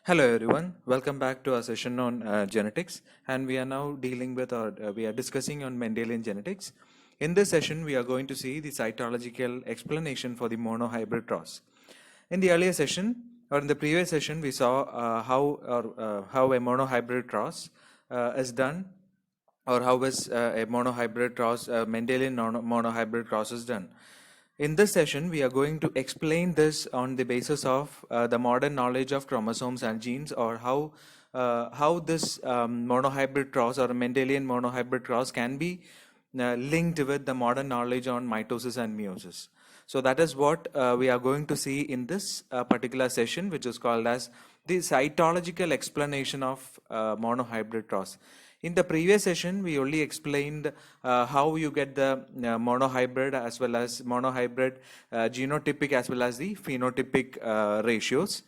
Hello everyone, welcome back to our session on genetics, and we are now dealing with we are discussing on Mendelian genetics. In this session we are going to see the cytological explanation for the monohybrid cross. In the earlier session or in the previous session we saw how a monohybrid cross is done, or how is a monohybrid cross, Mendelian monohybrid cross is done. In this session, we are going to explain this on the basis of the modern knowledge of chromosomes and genes, or how this monohybrid cross or Mendelian monohybrid cross can be linked with the modern knowledge on mitosis and meiosis. So that is what we are going to see in this particular session, which is called as the cytological explanation of monohybrid cross. In the previous session, we only explained how you get the monohybrid as well as monohybrid genotypic as well as the phenotypic ratios.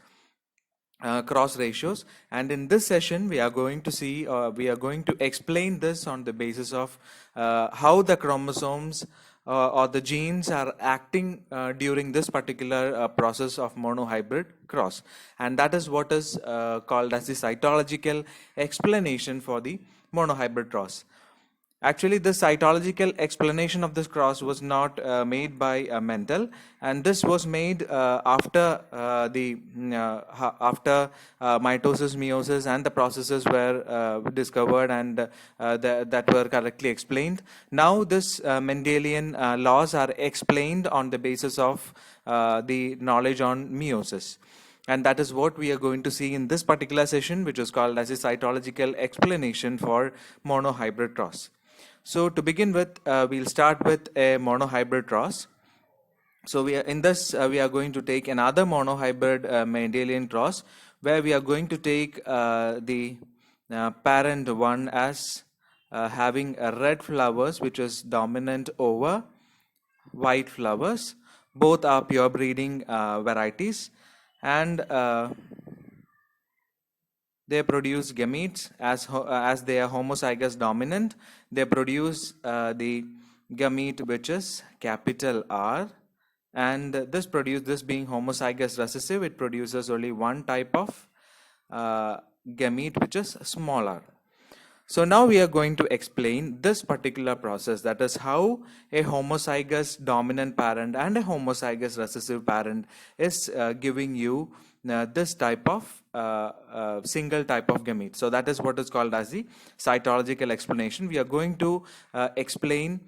Cross ratios, and in this session we are going to explain this on the basis of how the chromosomes or the genes are acting during this particular process of monohybrid cross, and that is what is called as the cytological explanation for the monohybrid cross. Actually, the cytological explanation of this cross was not made by Mendel, and this was made after mitosis, meiosis, and the processes were discovered and that were correctly explained. Now, this Mendelian laws are explained on the basis of the knowledge on meiosis. And that is what we are going to see in this particular session, which is called as a cytological explanation for monohybrid cross. So to begin with, we'll start with a monohybrid cross. So we are going to take another monohybrid Mendelian cross, where we are going to take the parent one as having red flowers, which is dominant over white flowers. Both are pure breeding varieties, and they produce gametes as they are homozygous dominant. They produce the gamete which is capital R, and this being homozygous recessive, it produces only one type of gamete which is smaller. So now we are going to explain this particular process, that is how a homozygous dominant parent and a homozygous recessive parent is giving you this type of single type of gamete. So that is what is called as the cytological explanation. We are going to explain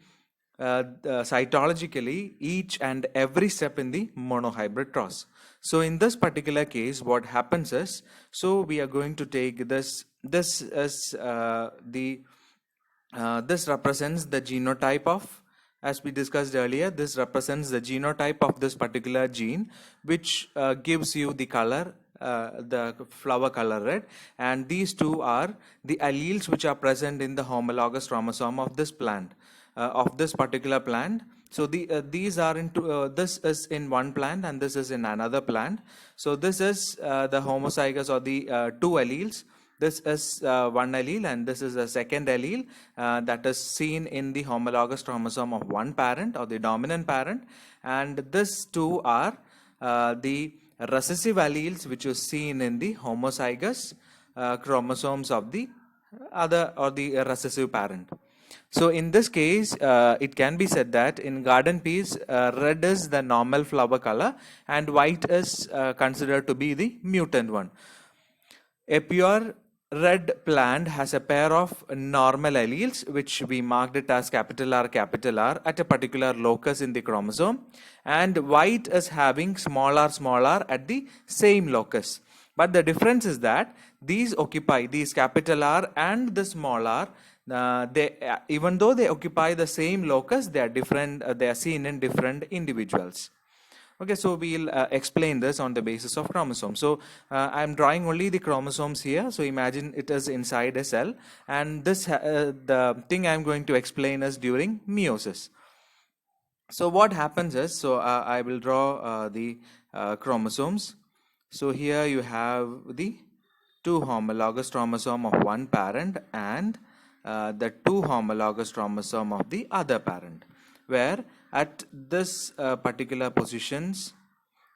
cytologically each and every step in the monohybrid cross. So in this particular case, what happens is, so we are going to take this as this represents the genotype of, as we discussed earlier, this represents the genotype of this particular gene, which gives you the color, the flower color red, and these two are the alleles which are present in the homologous chromosome of this plant, of this particular plant. So these are into this is in one plant and this is in another plant. So this is the homozygous, or the two alleles. This is one allele, and this is a second allele that is seen in the homologous chromosome of one parent, or the dominant parent, and these two are the recessive alleles which is seen in the homozygous chromosomes of the other, or the recessive parent. So in this case, it can be said that in garden peas, red is the normal flower color and white is considered to be the mutant one. A pure red plant has a pair of normal alleles, which we marked it as capital R at a particular locus in the chromosome, and white is having small r at the same locus. But the difference is that these capital R and the small r, even though they occupy the same locus, they are different. They are seen in different individuals. Okay, so we'll explain this on the basis of chromosomes. So I'm drawing only the chromosomes here. So imagine it is inside a cell, and this the thing I'm going to explain is during meiosis. So what happens is, so I will draw the chromosomes. So here you have the two homologous chromosome of one parent and the two homologous chromosome of the other parent, where at this particular positions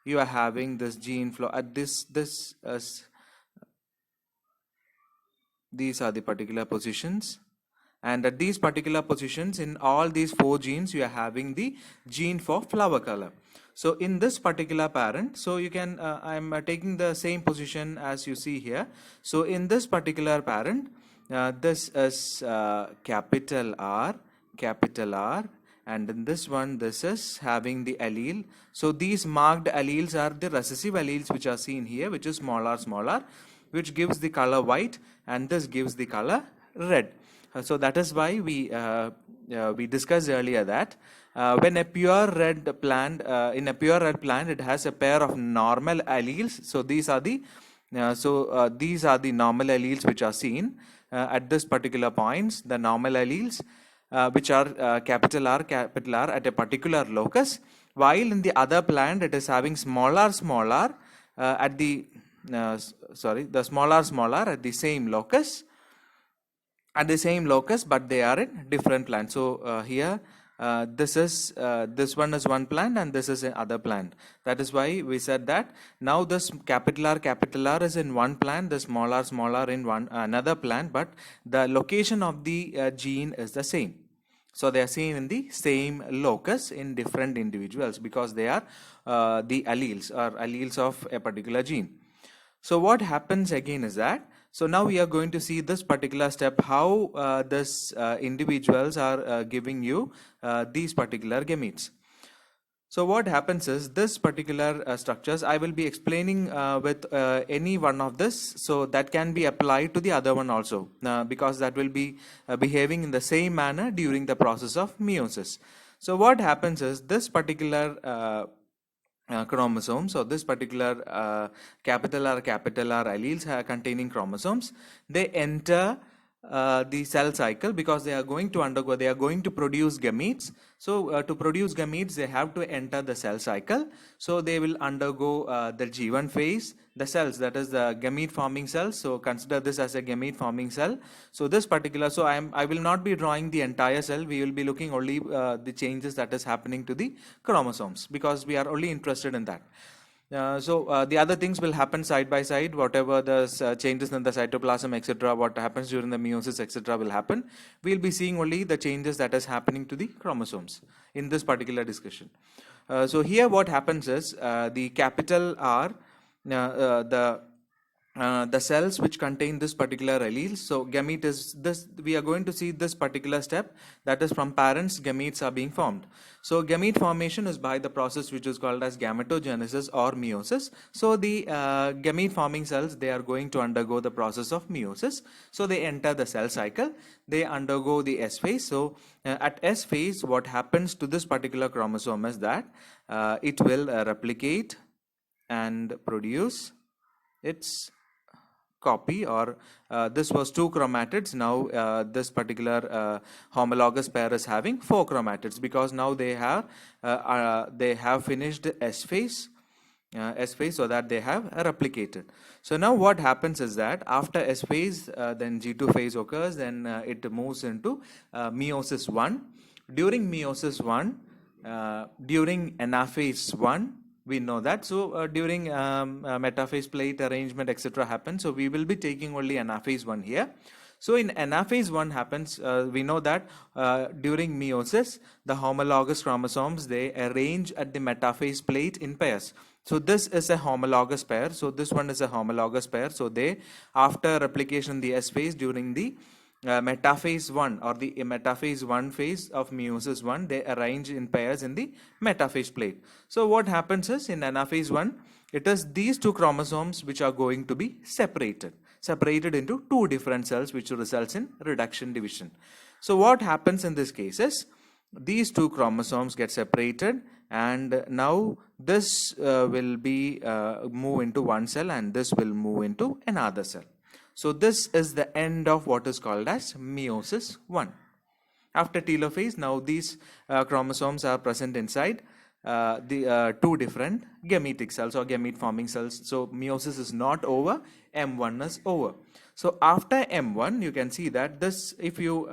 you are having this gene flow at this These are the particular positions. And at these particular positions, in all these 4 genes, you are having the gene for flower color. So in this particular parent, so you can, I'm taking the same position as you see here. So in this particular parent, this is capital R, and in this one, this is having the allele. So these marked alleles are the recessive alleles which are seen here, which is smaller, which gives the color white, and this gives the color red. So that is why we discussed earlier that when a pure red plant, in a pure red plant, it has a pair of normal alleles. So these are the normal alleles which are seen at this particular points. The normal alleles which are capital R at a particular locus, while in the other plant it is having smaller at the the smaller at the same locus. But they are in different plants. So here this one is one plant and this is another plant. That is why we said that now this capital R is in one plant, the smaller in another plant, but the location of the gene is the same. So they are seen in the same locus in different individuals because they are the alleles of a particular gene. So what happens again is that, so now we are going to see this particular step, how this individuals are giving you these particular gametes. So what happens is this particular structures, I will be explaining with any one of this, so that can be applied to the other one also, because that will be behaving in the same manner during the process of meiosis. So what happens is this particular chromosomes, or this particular capital R alleles containing chromosomes, they enter the cell cycle because they are going to produce gametes. So to produce gametes, they have to enter the cell cycle. So they will undergo the G1 phase, the cells, that is the gamete forming cells. So consider this as a gamete forming cell. So this particular, so I will not be drawing the entire cell. We will be looking only the changes that is happening to the chromosomes because we are only interested in that. The other things will happen side by side, whatever the changes in the cytoplasm, etc., what happens during the meiosis, etc., will happen. We'll be seeing only the changes that is happening to the chromosomes in this particular discussion. So here what happens is the capital R, the cells which contain this particular allele. So gamete is this, we are going to see this particular step, that is from parents gametes are being formed. So gamete formation is by the process which is called as gametogenesis or meiosis. So the gamete forming cells, they are going to undergo the process of meiosis. So they enter the cell cycle, they undergo the S phase. So at S phase, what happens to this particular chromosome is that it will replicate and produce its copy, or this was 2 chromatids. Now this particular homologous pair is having 4 chromatids because now they have finished S phase, so that they have replicated. So now what happens is that after S phase, then G2 phase occurs, then it moves into meiosis 1. During meiosis 1, during anaphase 1, we know that. So during metaphase plate arrangement, etc., happens. So we will be taking only anaphase 1 here. So in anaphase 1 happens, we know that during meiosis, the homologous chromosomes, they arrange at the metaphase plate in pairs. So this is a homologous pair. So this one is a homologous pair. So they, after replication in the S phase, during the metaphase 1 or the metaphase 1 phase of meiosis 1, they arrange in pairs in the metaphase plate. So what happens is in anaphase 1, it is these 2 chromosomes which are going to be separated into 2 different cells, which results in reduction division. So what happens in this case is these 2 chromosomes get separated, and now this will be move into one cell and this will move into another cell. So this is the end of what is called as meiosis 1. After telophase, now these chromosomes are present inside the 2 different gametic cells or gamete forming cells. So meiosis is not over, M1 is over. So after M1, you can see that this, if you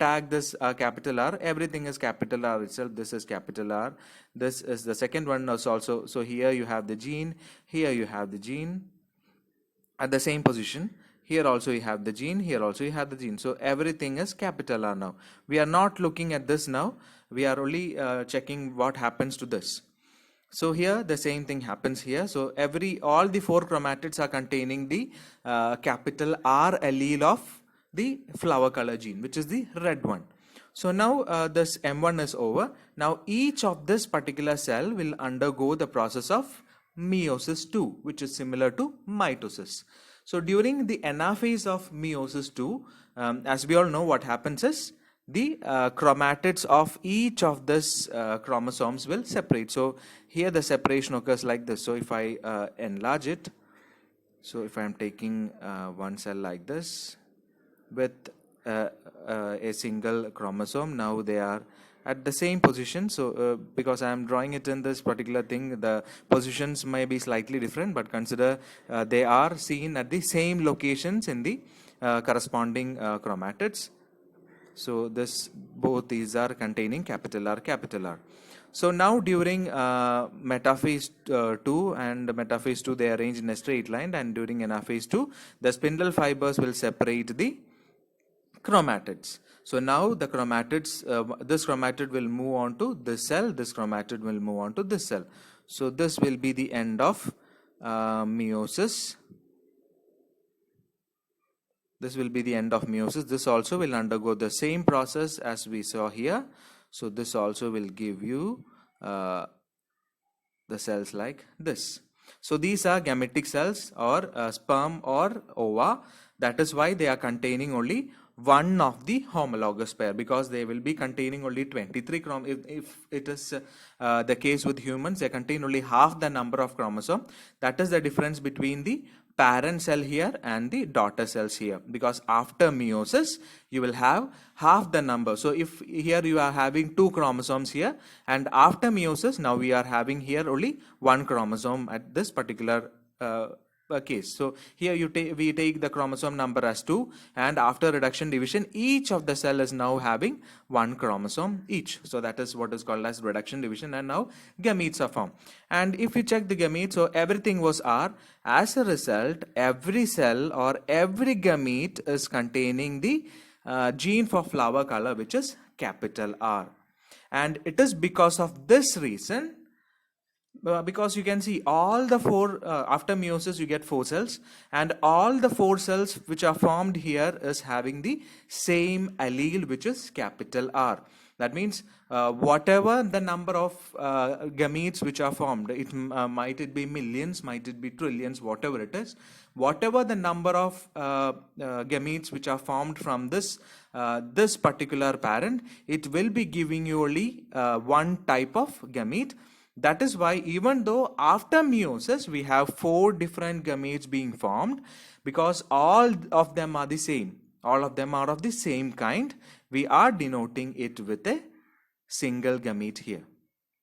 tag this capital R, everything is capital R itself. This is capital R. This is the second one is also. So here you have the gene, here you have the gene at the same position. Here also you have the gene, here also you have the gene. So everything is capital R now. We are not looking at this now. We are only checking what happens to this. So here the same thing happens here. So all the four chromatids are containing the capital R allele of the flower color gene, which is the red one. So now this M1 is over. Now each of this particular cell will undergo the process of meiosis 2, which is similar to mitosis. So during the anaphase of meiosis 2, as we all know, what happens is the chromatids of each of this chromosomes will separate. So here the separation occurs like this. So if I enlarge it, so if I am taking one cell like this with a single chromosome, now they are at the same position. So because I am drawing it in this particular thing, the positions may be slightly different, but consider they are seen at the same locations in the corresponding chromatids. So both these are containing capital R, capital R. So now during metaphase 2 and metaphase 2, they are arranged in a straight line, and during anaphase 2, the spindle fibers will separate the chromatids. So now the chromatids, this chromatid will move on to this cell, this chromatid will move on to this cell. So this will be the end of meiosis. This will be the end of meiosis. This also will undergo the same process as we saw here. So this also will give you the cells like this. So these are gametic cells, or sperm or ova. That is why they are containing only one of the homologous pair, because they will be containing only 23 chromosomes. If it is the case with humans, they contain only half the number of chromosomes. That is the difference between the parent cell here and the daughter cells here, because after meiosis you will have half the number. So if here you are having 2 chromosomes here, and after meiosis now we are having here only 1 chromosome at this particular case. So here we take the chromosome number as 2, and after reduction division each of the cell is now having 1 chromosome each. So that is what is called as reduction division, and now gametes are formed. And if you check the gametes, so everything was R. As a result, every cell or every gamete is containing the gene for flower color, which is capital R. And it is because of this reason, because you can see all the four, after meiosis you get 4 cells, and all the 4 cells which are formed here is having the same allele, which is capital R. That means whatever the number of gametes which are formed, might it be millions, might it be trillions, whatever it is, whatever the number of gametes which are formed from this particular parent, it will be giving you only one type of gamete. That is why even though after meiosis we have 4 different gametes being formed, because all of them are the same, all of them are of the same kind, we are denoting it with a single gamete here.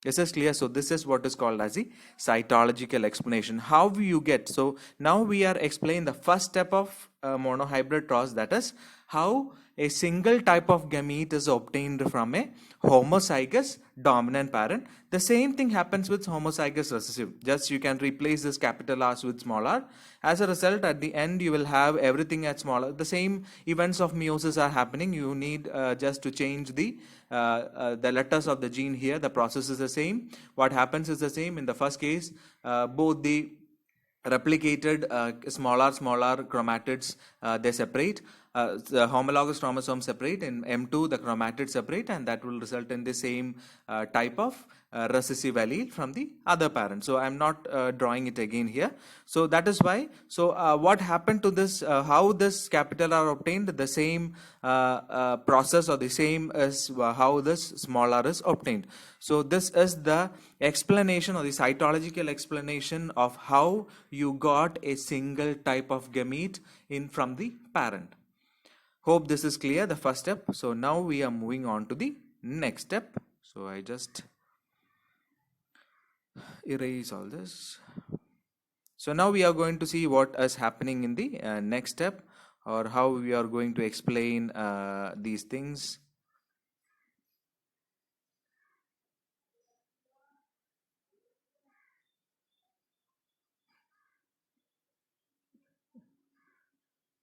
This is clear. So this is what is called as the cytological explanation. How you get, so now we are explaining the first step of monohybrid cross, that is how a single type of gamete is obtained from a homozygous dominant parent. The same thing happens with homozygous recessive. Just you can replace this capital R with small r. As a result, at the end you will have everything at small r. The same events of meiosis are happening. You need just to change the letters of the gene here. The process is the same. What happens is the same. In the first case, both the replicated smaller chromatids, they separate. The homologous chromosomes separate. In M2 the chromatids separate, and that will result in the same type of recessive allele from the other parent. So I am not drawing it again here. So that is why, so what happened to this, how this capital R obtained, the same process, or the same as how this small r is obtained. So this is the explanation, or the cytological explanation, of how you got a single type of gamete from the parent. Hope this is clear, the first step. So now we are moving on to the next step. So I just erase all this. So now we are going to see what is happening in the next step, or how we are going to explain these things.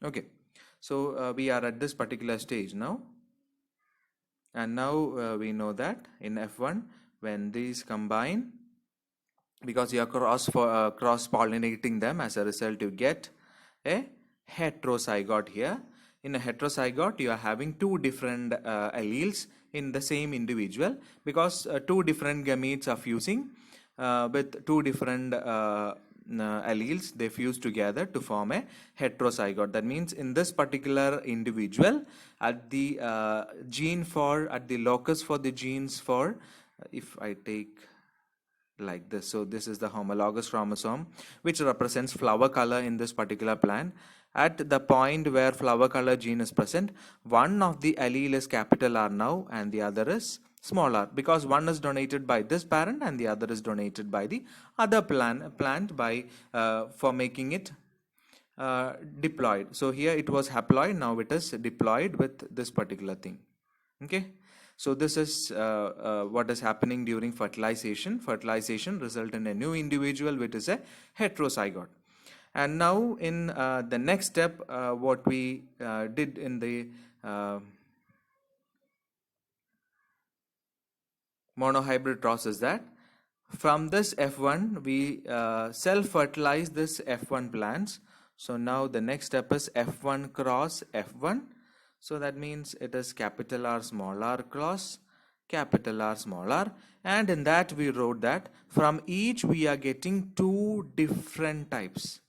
Okay, so we are at this particular stage now, and now we know that in F1 when these combine, because you are cross pollinating them, as a result you get a heterozygote here. In a heterozygote you are having two different alleles in the same individual, because two different gametes are fusing with two different alleles. They fuse together to form a heterozygote. That means in this particular individual, at the at the locus for the genes for, if I take like this. So this is the homologous chromosome, which represents flower color in this particular plant. At the point where flower color gene is present, one of the allele is capital R now and the other is small r, because one is donated by this parent and the other is donated by the other plant by for making it diploid. So here it was haploid, now it is diploid with this particular thing. Okay, so this is what is happening during fertilization. Fertilization result in a new individual, which is a heterozygote. And now in the next step, what we did in the monohybrid process, that from this F1 we self-fertilize this F1 plants. So now the next step is F1 cross F1. So that means it is capital R small r cross capital R small r, and in that we wrote that from each we are getting two different types,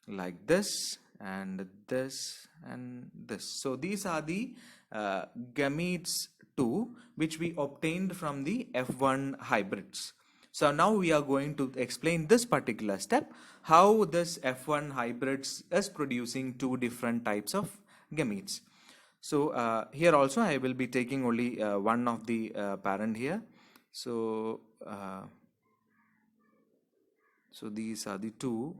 like this and this and this. So these are the gametes 2 which we obtained from the F1 hybrids. So now we are going to explain this particular step, how this F1 hybrids is producing two different types of gametes. So here also I will be taking only one of the parent here. So so these are the two.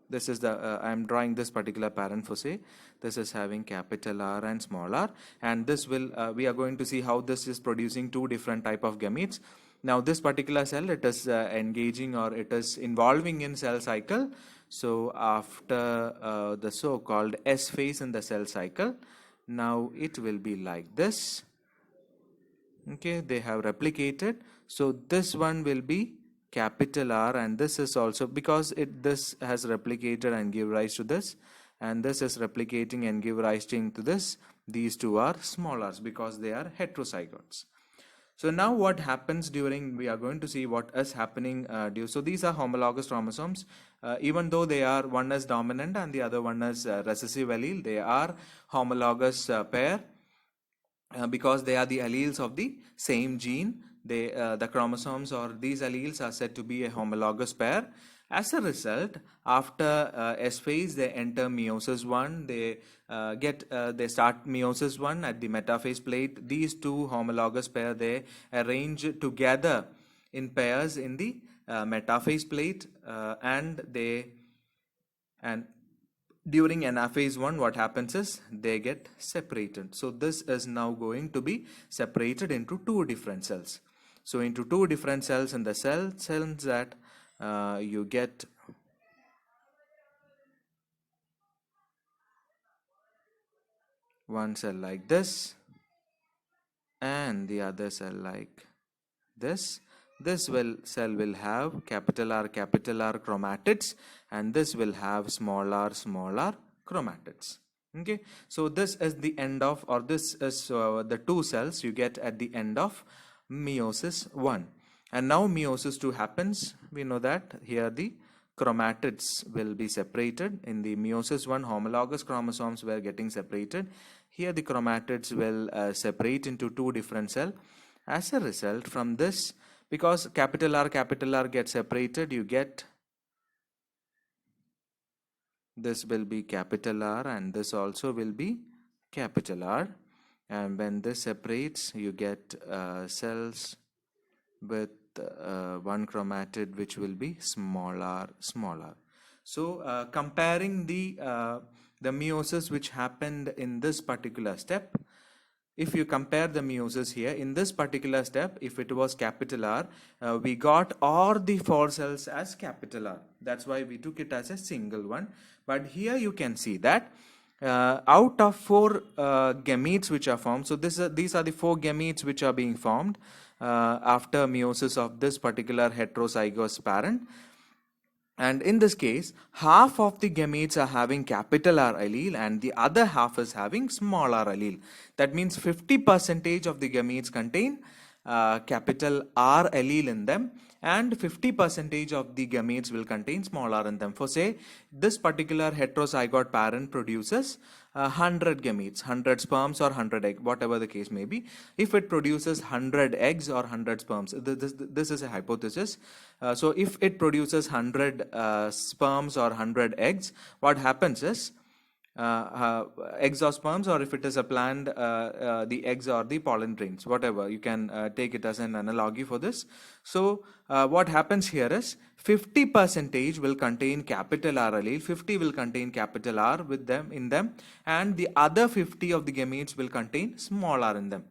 This is the I am drawing this particular parent for, say, this is having capital R and small r, and this will we are going to see how this is producing two different type of gametes. Now this particular cell, it is engaging, or it is involving in cell cycle. So after the so-called S phase in the cell cycle, now it will be like this. Okay, they have replicated. So this one will be capital R, and this is also, because this has replicated and give rise to this, and this is replicating and give rise to this. These two are small r's because they are heterozygotes. So now what happens during, we are going to see what is happening so these are homologous chromosomes. Even though they are, one is dominant and the other one is recessive allele, they are homologous pair. Because they are the alleles of the same gene. The chromosomes or these alleles are said to be a homologous pair. As a result, after S phase, they enter meiosis 1. They they start meiosis 1 at the metaphase plate. These two homologous pair, they arrange together in pairs in the metaphase plate, and during anaphase 1, what happens is they get separated. So this is now going to be separated into two different cells. So into two different cells in the cells that you get one cell like this and the other cell like this. This cell will have capital R chromatids, and this will have small r chromatids. Okay, so this is the end of, or this is the two cells you get at the end of meiosis 1. And now meiosis 2 happens. We know that here the chromatids will be separated. In the meiosis 1, homologous chromosomes were getting separated. Here the chromatids will separate into two different cells. As a result, from this, because capital R gets separated, you get this will be capital R and this also will be capital R. And when this separates, you get cells with one chromatid which will be small r. So comparing the meiosis which happened in this particular step, if you compare the meiosis here, in this particular step, if it was capital R, we got all the 4 cells as capital R. That's why we took it as a single one. But here you can see that out of 4 gametes which are formed, so these are the 4 gametes which are being formed after meiosis of this particular heterozygous parent. And in this case, half of the gametes are having capital R allele and the other half is having small r allele. That means 50% of the gametes contain capital R allele in them, and 50% of the gametes will contain small r in them. For say, this particular heterozygote parent produces 100 gametes, 100 sperms or 100 eggs, whatever the case may be. If it produces 100 eggs or 100 sperms, this is a hypothesis. So if it produces 100 sperms or 100 eggs, what happens is, eggs or sperms, or if it is a plant, the eggs or the pollen grains, whatever, you can take it as an analogy for this. So what happens here is 50% will contain capital R allele, 50 will contain capital R with them in them, and the other 50 of the gametes will contain small r in them.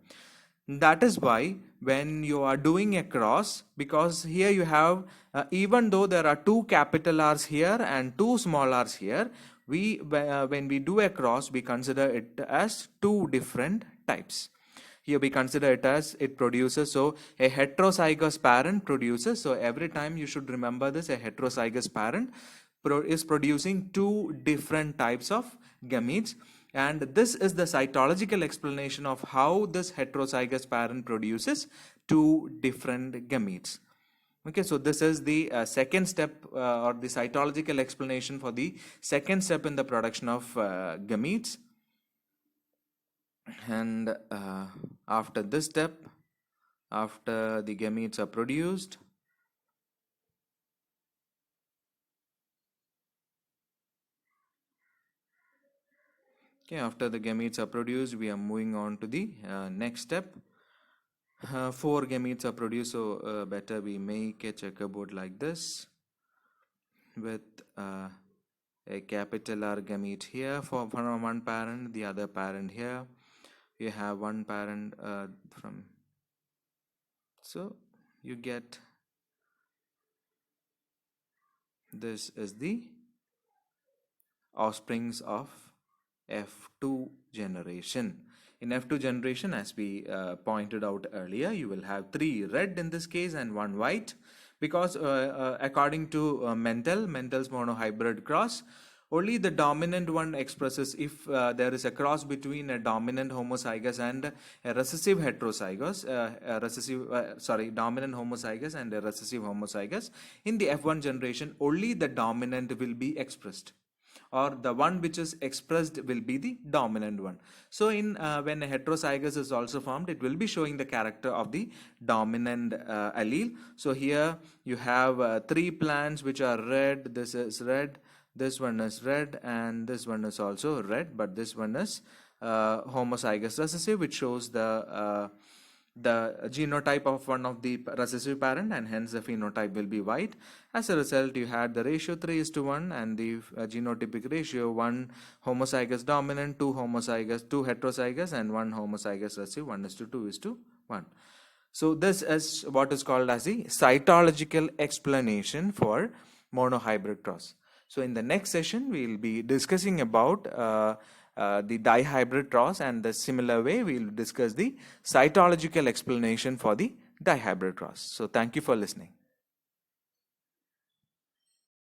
That is why when you are doing a cross, because here you have, even though there are 2 capital R's here and 2 small r's here, when we do a cross, we consider it as 2 different types. Here we consider it as it produces, so a heterozygous parent produces, so every time you should remember this, a heterozygous parent is producing 2 different types of gametes. And this is the cytological explanation of how this heterozygous parent produces 2 different gametes. Okay, so this is the second step or the cytological explanation for the second step in the production of gametes. And after this step, after the gametes are produced, okay, after the gametes are produced, we are moving on to the next step. 4 gametes are produced, so better we make a checkerboard like this with a capital R gamete here for one parent, the other parent here. You have one parent from, so you get, this is the offsprings of F2 generation. In F2 generation, as we pointed out earlier, you will have 3 red in this case and 1 white, because according to Mendel's monohybrid cross, only the dominant one expresses, if there is a cross between a dominant homozygous and a recessive heterozygous, dominant homozygous and a recessive homozygous, in the F1 generation, only the dominant will be expressed, or the one which is expressed will be the dominant one. So in when a heterozygous is also formed, it will be showing the character of the dominant allele. So here you have 3 plants which are red. This is red, this one is red, and this one is also red, but this one is homozygous recessive, which shows the genotype of one of the recessive parent, and hence the phenotype will be white. As a result, you had the ratio 3:1 and the genotypic ratio 1 homozygous dominant, 2 heterozygous, and 1 homozygous recessive, 1:2:1. So this is what is called as the cytological explanation for monohybrid cross. So in the next session, we will be discussing about the dihybrid cross, and the similar way we will discuss the cytological explanation for the dihybrid cross. So thank you for listening.